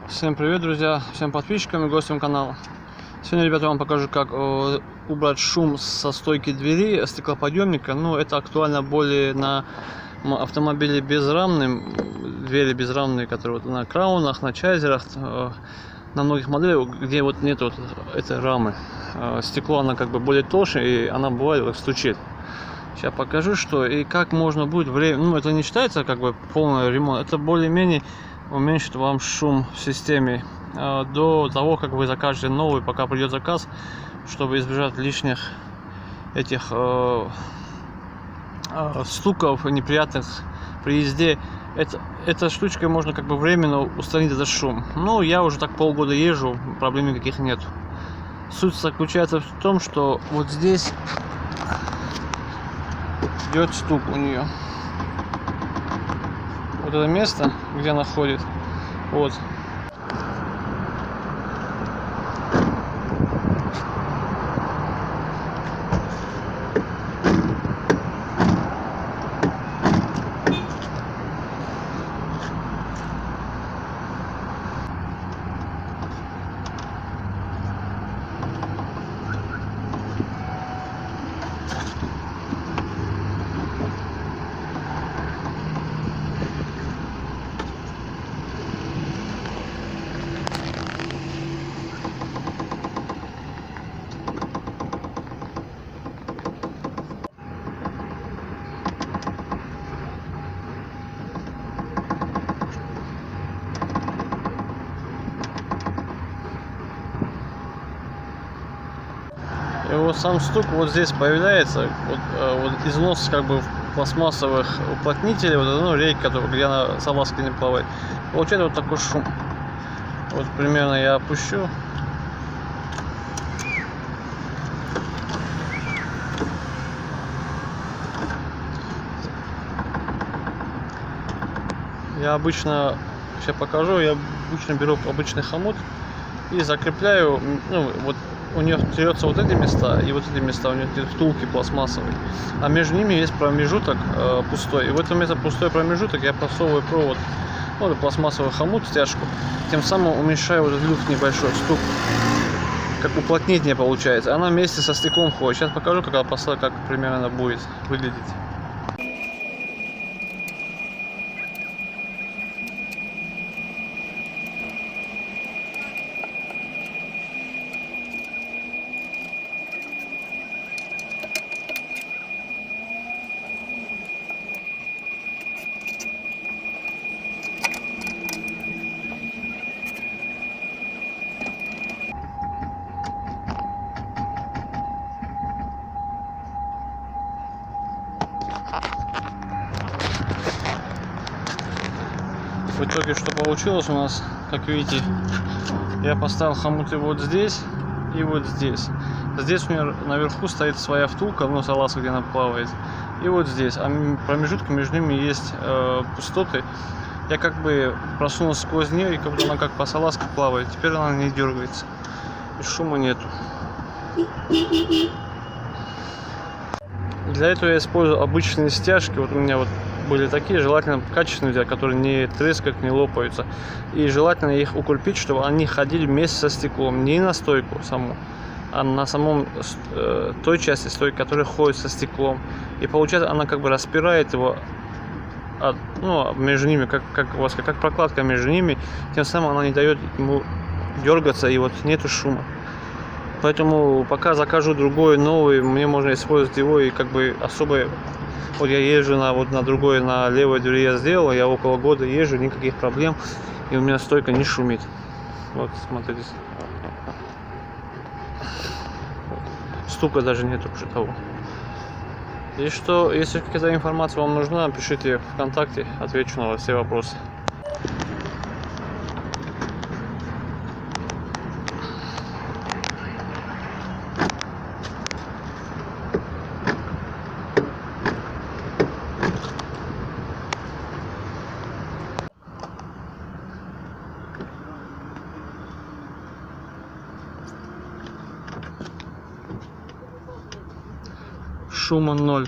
Всем привет, друзья, всем подписчикам и гостям канала. Сегодня, ребята, вам покажу, как убрать шум со стойки двери стеклоподъемника. Ну, это актуально более на автомобиле безрамным, двери безрамные, которые вот на краунах, на чайзерах, на многих моделях, где вот нет вот этой рамы. Стекло, она как бы более толще, и она бывает вот стучит. Сейчас покажу, что и как можно будет время. Ну, это не считается как бы полный ремонт, это более-менее уменьшит вам шум в системе до того, как вы закажете новый, пока придет заказ, чтобы избежать лишних этих стуков неприятных при езде. Эта штучка можно как бы временно устранить этот шум. Ну, я уже так полгода езжу, проблем никаких нет. Суть заключается в том, что вот здесь идет стук у нее. Вот это место, где она ходит, вот. И вот сам стук вот здесь появляется, вот износ как бы пластмассовых уплотнителей, вот ну, рейка, где она салазка не плавает. Получается вот такой шум. Вот примерно я опущу. Я обычно, сейчас покажу, я обычно беру обычный хомут и закрепляю, ну вот у нее трется вот эти места, и вот эти места у нее втулки пластмассовые, а между ними есть промежуток пустой, и в этом месте пустой промежуток я просовываю провод, ну, пластмассовый хомут, стяжку, тем самым уменьшаю вот этот люфт небольшой, стук, как уплотнение получается, она вместе со стеклом ходит. Сейчас покажу, как примерно будет выглядеть. В итоге, что получилось у нас, как видите, я поставил хомуты вот здесь и вот здесь. Здесь у меня наверху стоит своя втулка, ну, салазка, где она плавает, и вот здесь, а промежутки между ними есть пустоты. Я как бы просунул сквозь нее, и как бы она как по салазке плавает. Теперь она не дергается, и шума нету. Для этого я использую обычные стяжки. Вот у меня вот были такие, желательно качественные взять, которые не трескают, не лопаются. И желательно их укрепить, чтобы они ходили вместе со стеклом. Не на стойку саму, а на самом той части стойки, которая ходит со стеклом. И получается, она как бы распирает его ну, между ними, как прокладка между ними. Тем самым она не дает ему дергаться, и вот нету шума. Поэтому пока закажу другой, новый, мне можно использовать его, и как бы особо. Вот я езжу на другой, на левой двери я сделал, я около года езжу, никаких проблем, и у меня стойка не шумит. Вот, смотрите. Стука даже нету уже того. И что, если какая-то информация вам нужна, пишите ВКонтакте, отвечу на все вопросы. Шума 0.